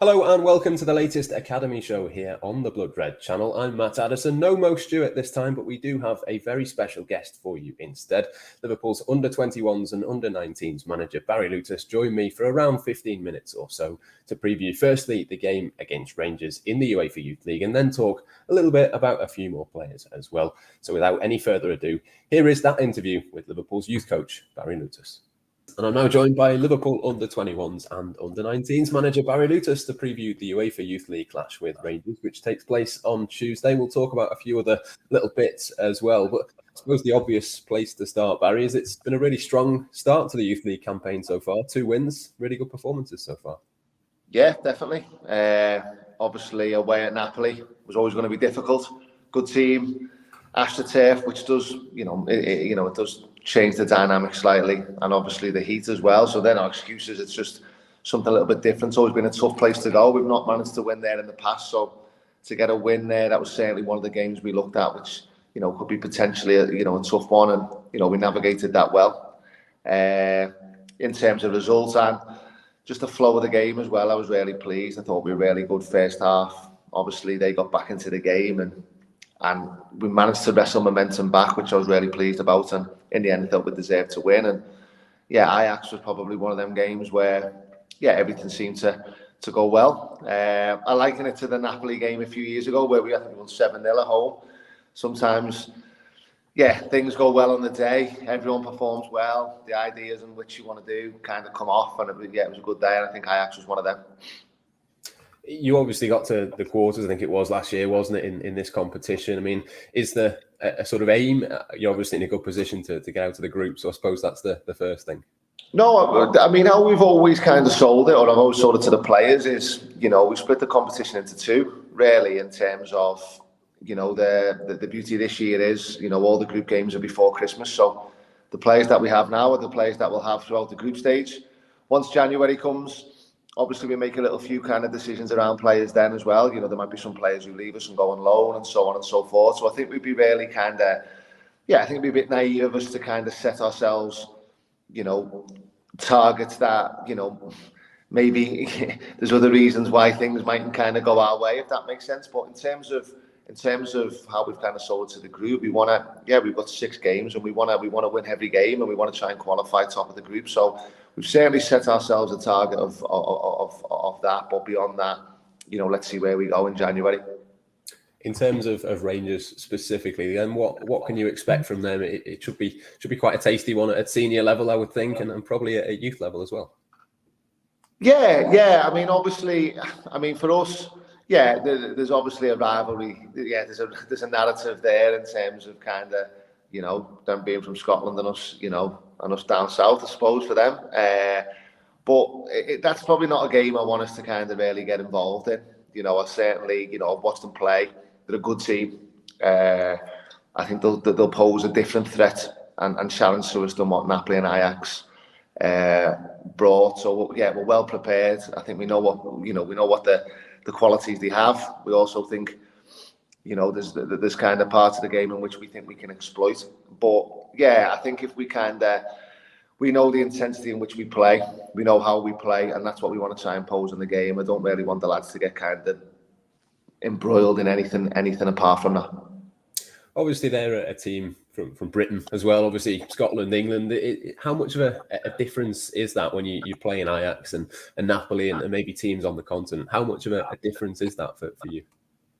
Hello and welcome to the latest Academy show here on the Blood Red channel. I'm Matt Addison. No Mo Stewart this time, but we do have a very special guest for you instead. Liverpool's under-21s and under-19s manager Barry Lewtas joined me for around 15 minutes or so to preview firstly the game against Rangers in the UEFA Youth League and then talk a little bit about a few more players as well. So without any further ado, here is that interview with Liverpool's youth coach Barry Lewtas. And I'm now joined by Liverpool under-21s and under-19s manager Barry Lewtas to preview the UEFA Youth League clash with Rangers, which takes place on Tuesday. We'll talk about a few other little bits as well. But I suppose the obvious place to start, Barry, is it's been a really strong start to the Youth League campaign so far. 2 wins, really good performances so far. Yeah, definitely. Obviously, away at Napoli was always going to be difficult. Good team. AstroTurf, which does, it does change the dynamic slightly, and obviously the heat as well. So they're not excuses. It's just something a little bit different. It's always been a tough place to go. We've not managed to win there in the past, so to get a win there, that was certainly one of the games we looked at, which could be potentially a tough one, and we navigated that well. In terms of results and just the flow of the game as well, I was really pleased. I thought we were really good first half. Obviously, they got back into the game and we managed to wrestle momentum back, which I was really pleased about. And in the end, I thought we deserved to win. And yeah, Ajax was probably one of them games where, everything seemed to go well. I liken it to the Napoli game a few years ago where we, I think, won 7-0 at home. Sometimes, things go well on the day. Everyone performs well. The ideas in which you want to do kind of come off. And it was a good day. And I think Ajax was one of them. You obviously got to the quarters, I think it was last year, wasn't it, in this competition? I mean, is there a sort of aim? You're obviously in a good position to get out of the group, so I suppose that's the first thing. No, I mean, how we've always kind of sold it, or I've always sold it to the players, is, we split the competition into two, really, in terms of, the beauty this year is, all the group games are before Christmas, so the players that we have now are the players that we'll have throughout the group stage. Once January comes, obviously, we make a little few kind of decisions around players then as well. There might be some players who leave us and go on loan and so on and so forth. So I think we'd be really kind of, I think it'd be a bit naive of us to kind of set ourselves, targets that, maybe there's other reasons why things mightn't kind of go our way, if that makes sense. But in terms of how we've kind of sold it to the group, we want to, we've got 6 games and we want to win every game and we want to try and qualify top of the group. So we've certainly set ourselves a target of that, but beyond that, let's see where we go in January. In terms of Rangers specifically, then what can you expect from them? It should be quite a tasty one at senior level, I would think, and probably at youth level as well. Yeah. I mean, obviously, for us, there's obviously a rivalry. There's a narrative there in terms of kind of, them being from Scotland and us, and us down south, I suppose, for them. But that's probably not a game I want us to kind of really get involved in. I certainly, I've watched them play. They're a good team. I think they'll pose a different threat and challenge to us than what Napoli and Ajax brought. So we're well prepared. I think we know what the qualities they have. We also think, there's kind of parts of the game in which we think we can exploit. But I think if we we know the intensity in which we play, we know how we play, and that's what we want to try and pose in the game. I don't really want the lads to get kind of embroiled in anything apart from that. Obviously, they're a team from Britain as well. Obviously, Scotland, England. How much of a difference is that when you play in Ajax and Napoli and maybe teams on the continent? How much of a difference is that for you?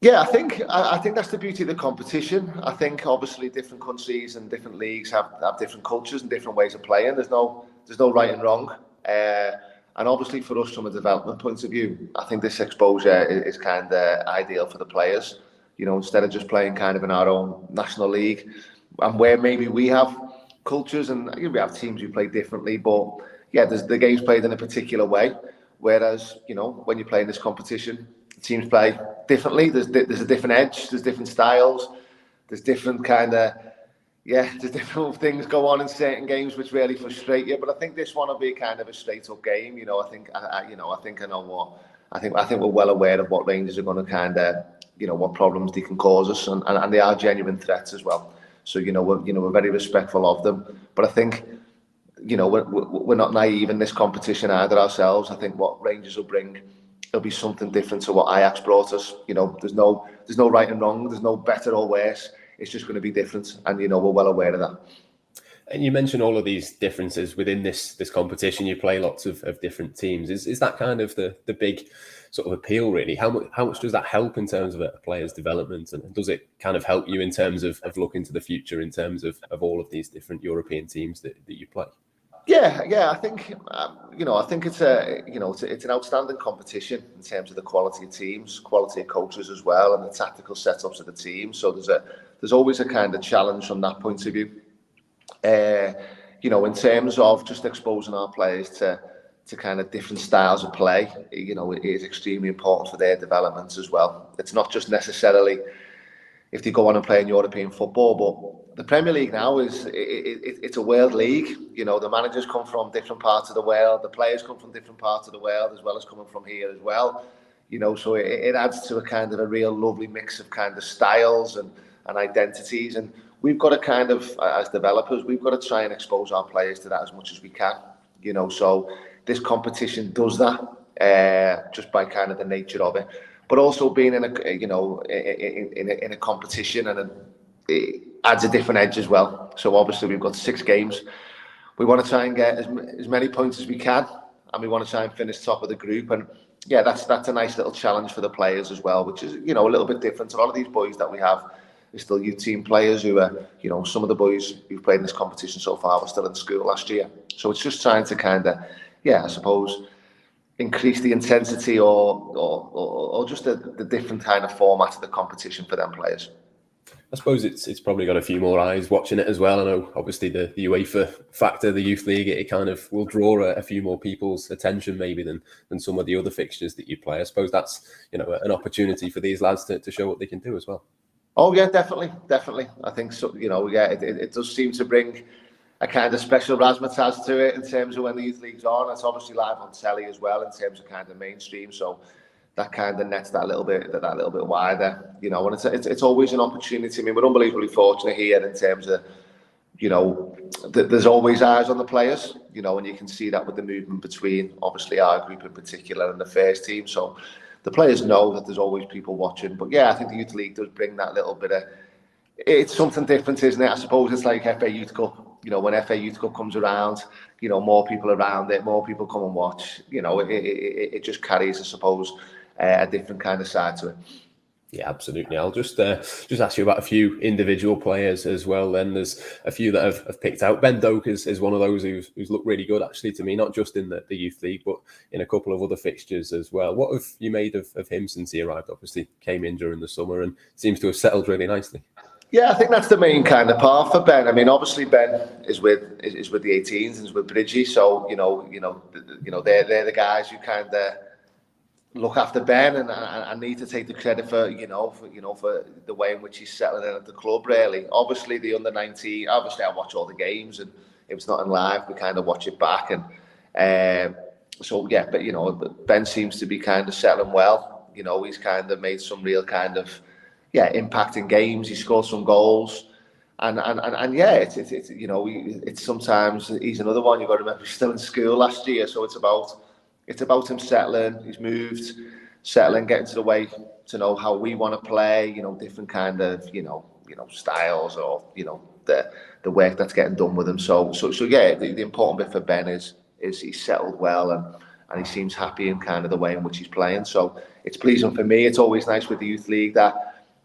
Yeah, I think that's the beauty of the competition. I think obviously different countries and different leagues have different cultures and different ways of playing. There's no right and wrong. And obviously for us from a development point of view, I think this exposure is kind of ideal for the players. Instead of just playing kind of in our own national league, and where maybe we have cultures and we have teams who play differently, but the game's played in a particular way. Whereas when you play in this competition, teams play differently. There's a different edge. There's different styles. There's different kind of there's different things go on in certain games which really frustrate you. But I think this one will be kind of a straight up game. I think we're well aware of what Rangers are going to kind of what problems they can cause us, and they are genuine threats as well. So we're very respectful of them. But I think we're not naive in this competition either ourselves. I think what Rangers will bring it'll be something different to what Ajax brought us. You know, there's no right and wrong. There's no better or worse. It's just going to be different, and you know, we're well aware of that. And you mentioned all of these differences within this competition. You play lots of different teams. Is that kind of the big sort of appeal, really? How much does that help in terms of a player's development, and does it kind of help you in terms of looking to the future in terms of all of these different European teams that you play? Yeah. I think I think it's an outstanding competition in terms of the quality of teams, quality of coaches as well, and the tactical setups of the team. So there's always a kind of challenge from that point of view. In terms of just exposing our players to kind of different styles of play, it is extremely important for their development as well. It's not just necessarily if they go on and play in European football, but the Premier League now it's a world league. You know, the managers come from different parts of the world, the players come from different parts of the world, as well as coming from here as well. You know, so it adds to a kind of a real lovely mix of kind of styles and identities. And we've got to kind of, as developers, we've got to try and expose our players to that as much as we can. You know, so this competition does that just by kind of the nature of it. But also being in a competition, and it adds a different edge as well. So obviously we've got 6 games. We want to try and get as many points as we can, and we want to try and finish top of the group. And yeah, that's a nice little challenge for the players as well, which is a little bit different. A lot of these boys that we have are still youth team players who are some of the boys who've played in this competition so far were still in school last year. So it's just trying to kind of I suppose increase the intensity or just the different kind of format of the competition for them players. I suppose it's probably got a few more eyes watching it as well. I know obviously the UEFA factor, the Youth League, it kind of will draw a few more people's attention maybe than some of the other fixtures that you play. I suppose that's an opportunity for these lads to show what they can do as well. Oh yeah, definitely. I think so. It does seem to bring a kind of special razzmatazz to it in terms of when the Youth League's on. It's obviously live on telly as well in terms of kind of mainstream. So that kind of nets that little bit wider, and it's always an opportunity. I mean, we're unbelievably fortunate here in terms of, there's always eyes on the players, and you can see that with the movement between obviously our group in particular and the first team. So the players know that there's always people watching. But yeah, I think the Youth League does bring that little bit of, it's something different, isn't it? I suppose it's like FA Youth Cup. When FA Youth Cup comes around, more people around it, more people come and watch. It just carries, I suppose, a different kind of side to it. Yeah, absolutely. I'll just ask you about a few individual players as well. Then there's a few that have picked out. Ben Doak is one of those who's looked really good actually to me, not just in the Youth League, but in a couple of other fixtures as well. What have you made of him since he arrived? Obviously came in during the summer and seems to have settled really nicely. Yeah, I think that's the main kind of part for Ben. I mean, obviously Ben is with the 18s and is with Bridgie, so they're the guys who kind of look after Ben, and I need to take the credit for for the way in which he's settling in at the club. Really, obviously the under-19. Obviously, I watch all the games, and if it's not in live, we kind of watch it back. And so yeah, but Ben seems to be kind of settling well. He's kind of made some real kind of impacting games. He scored some goals, and yeah, it's sometimes he's another one. You've got to remember he's still in school last year, so it's about him settling. He's moved, settling, getting to the way to know how we want to play. Different kind of styles, or the work that's getting done with him. So yeah, the important bit for Ben is he's settled well, and he seems happy in kind of the way in which he's playing. So it's pleasing for me. It's always nice with the Youth League that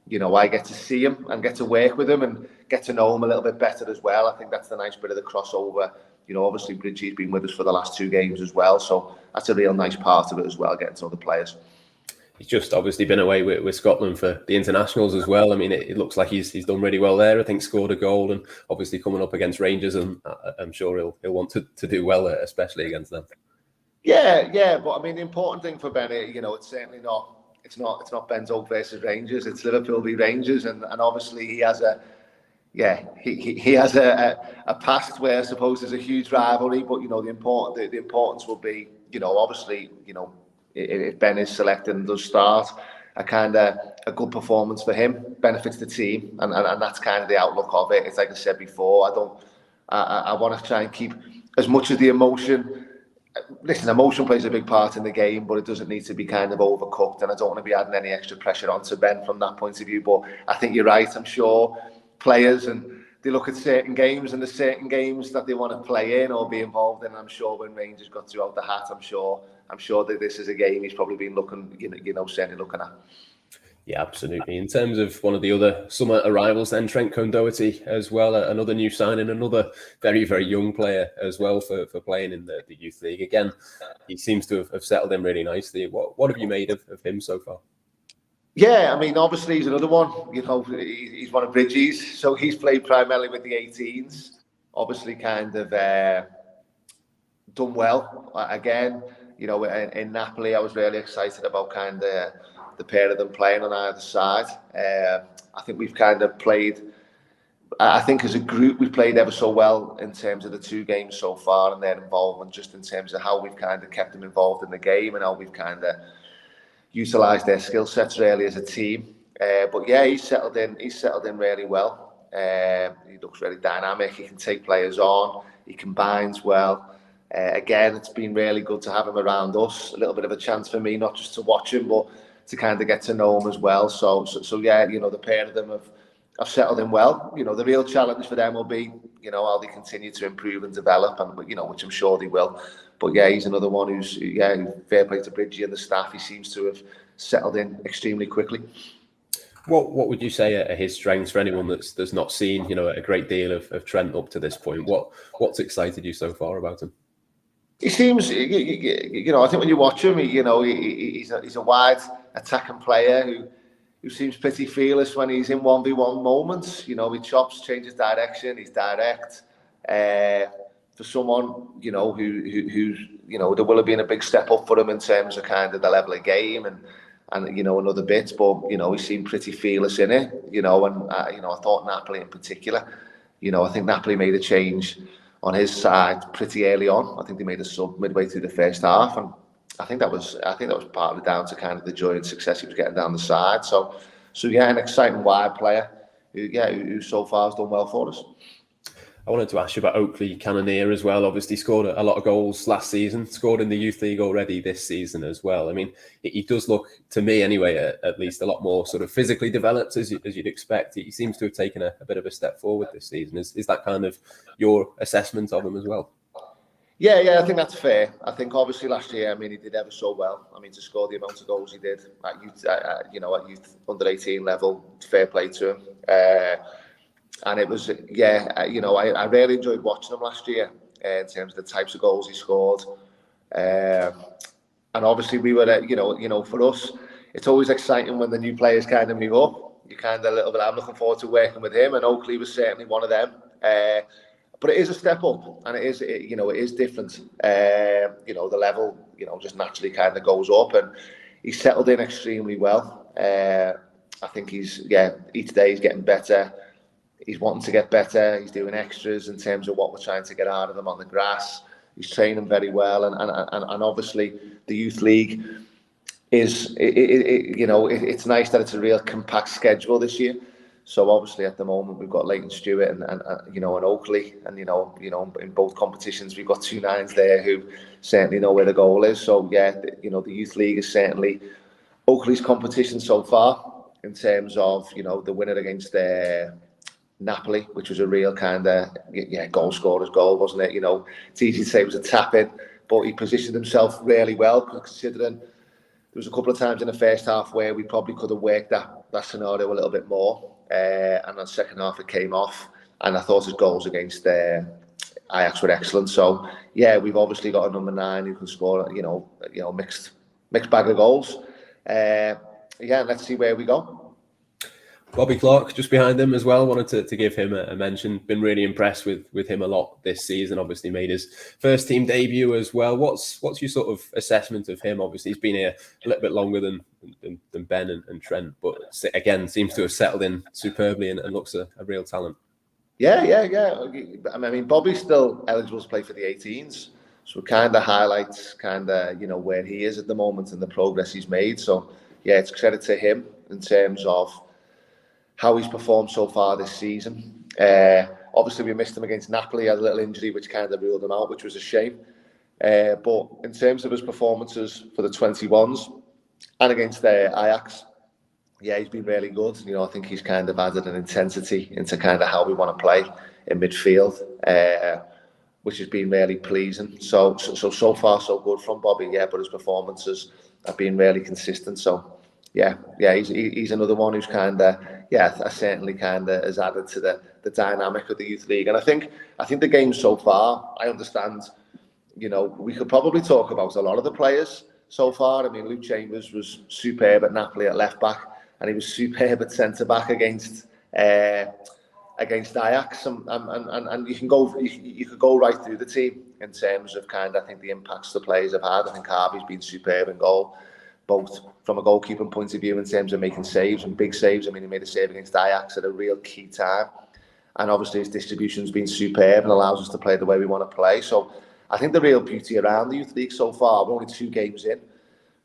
I get to see him and get to work with him and get to know him a little bit better as well. I think that's the nice bit of the crossover. Obviously Bridgie's been with us for the last 2 games as well, so that's a real nice part of it as well, getting to know the players. He's just obviously been away with Scotland for the internationals as well. I mean, it looks like he's done really well there. I think scored a goal, and obviously coming up against Rangers, and I'm sure he'll want to do well, especially against them. Yeah, but I mean, the important thing for Ben, it's certainly not. It's not Ben Doak versus Rangers. It's Liverpool v Rangers, and obviously he has he has a past where I suppose there's a huge rivalry. But the importance will be obviously if Ben is selected and does start, a good performance for him benefits the team, and that's kind of the outlook of it. It's like I said before, I want to try and keep as much of the emotion listen, emotion plays a big part in the game, but it doesn't need to be kind of overcooked, and I don't want to be adding any extra pressure onto Ben from that point of view. But I think you're right. I'm sure players, and they look at certain games, and there's certain games that they want to play in or be involved in. I'm sure when Rangers got through out the hat, I'm sure that this is a game he's probably been looking, certainly looking at. Yeah, absolutely. In terms of one of the other summer arrivals, then Trent Conduity as well, another new signing, another very, very young player as well for playing in the Youth League. Again, he seems to have settled in really nicely. What have you made of him so far? Yeah, I mean, obviously he's another one. He's one of Bridges, so he's played primarily with the 18s. Obviously, kind of done well. Again, in Napoli, I was really excited about kind of the pair of them playing on either side. I think we've kind of played, I think as a group, we've played ever so well in terms of the 2 games so far and their involvement, just in terms of how we've kind of kept them involved in the game and how we've kind of utilised their skill sets really as a team. But yeah, he's settled in really well. He looks really dynamic. He can take players on. He combines well. Again, it's been really good to have him around us. A little bit of a chance for me, not just to watch him, but to kind of get to know him as well. So yeah, the pair of them have settled in well. The real challenge for them will be, how they continue to improve and develop, and which I'm sure they will. But yeah, he's another one who's fair play to Bridgie and the staff. He seems to have settled in extremely quickly. What would you say are his strengths for anyone that's not seen a great deal of Trent up to this point? What's excited you so far about him? He seems, I think when you watch him, he's a wide attacking player who seems pretty fearless when he's in 1v1 moments. He chops, changes direction, he's direct. For someone, who's, there will have been a big step up for him in terms of kind of the level of game and another bit, but, he seemed pretty fearless in it, and, I thought Napoli in particular, I think Napoli made a change on his side pretty early on. I think they made a sub midway through the first half, and I think that was partly down to kind of the joy and success he was getting down the side. So yeah, an exciting wide player who so far has done well for us. I wanted to ask you about Oakley Canon as well. Obviously scored a lot of goals last season, scored in the Youth League already this season as well. I mean, he does look, to me anyway, at least a lot more sort of physically developed as you'd expect. He seems to have taken a bit of a step forward this season. Is that kind of your assessment of him as well? Yeah, I think that's fair. I think obviously last year, he did ever so well. To score the amount of goals he did at youth, at youth under 18 level, fair play to him. And it was, I really enjoyed watching him last year in terms of the types of goals he scored. And obviously we were, for us, it's always exciting when the new players kind of move up. You kind of a little bit, I'm looking forward to working with him, and Oakley was certainly one of them. But it is a step up, and it is different. The level, just naturally kind of goes up, and he's settled in extremely well. I think each day he's getting better. He's wanting to get better. He's doing extras in terms of what we're trying to get out of him on the grass. He's training very well, and obviously the Youth League is, it's nice that it's a real compact schedule this year. So obviously at the moment we've got Leighton Stewart and Oakley, and in both competitions we've got 2 9s there who certainly know where the goal is. So yeah, the Youth League is certainly Oakley's competition so far in terms of the winner against Napoli, which was a real kind of goal scorer's goal, wasn't it? It's easy to say it was a tap in, but he positioned himself really well, considering there was a couple of times in the first half where we probably could have worked that scenario a little bit more, and the second half it came off, and I thought his goals against Ajax were excellent. So yeah, we've obviously got a number 9 who can score mixed bag of goals. Let's see where we go. Bobby Clark just behind him as well. Wanted to give him a mention. Been really impressed with him a lot this season. Obviously made his first team debut as well. What's your sort of assessment of him? Obviously he's been here a little bit longer than Ben and Trent, but again seems to have settled in superbly and looks a real talent. Yeah. Bobby's still eligible to play for the 18s, so it kind of highlights where he is at the moment and the progress he's made. So yeah, it's credit to him in terms of how he's performed so far this season. Obviously we missed him against Napoli. He had a little injury which kind of ruled him out, which was a shame. But in terms of his performances for the 21s and against Ajax, yeah, he's been really good. You know, I think he's kind of added an intensity into kind of how we want to play in midfield, which has been really pleasing. So far so good from Bobby, yeah, but his performances have been really consistent. So yeah, he's another one who's kind of, certainly kind of has added to the dynamic of the Youth League. And I think the game so far, I understand, you know, we could probably talk about a lot of the players so far. I mean, Luke Chambers was superb at Napoli at left back, and he was superb at centre back against Ajax, and you could go right through the team in terms of kind of, I think, the impacts the players have had. I think Harvey's been superb in goal, both from a goalkeeping point of view in terms of making saves and big saves. I mean, he made a save against Ajax at a real key time, and obviously his distribution's been superb and allows us to play the way we want to play. So I think the real beauty around the Youth League so far, we're only 2 games in,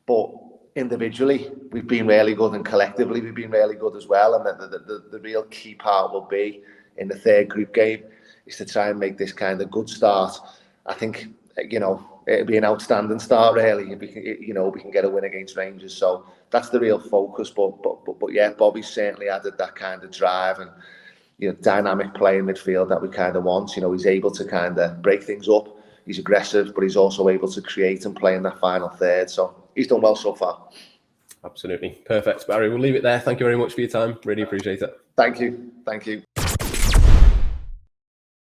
but individually we've been really good, and collectively we've been really good as well. And the real key part will be in the 3rd group game is to try and make this kind of good start. I think, you know, it'll be an outstanding start really if we can get a win against Rangers. So that's the real focus. But yeah, Bobby's certainly added that kind of drive and, you know, dynamic play in midfield that we kind of want. You know, he's able to kind of break things up. He's aggressive, but he's also able to create and play in that final third. So he's done well so far. Absolutely. Perfect, Barry. We'll leave it there. Thank you very much for your time. Really appreciate it. Thank you.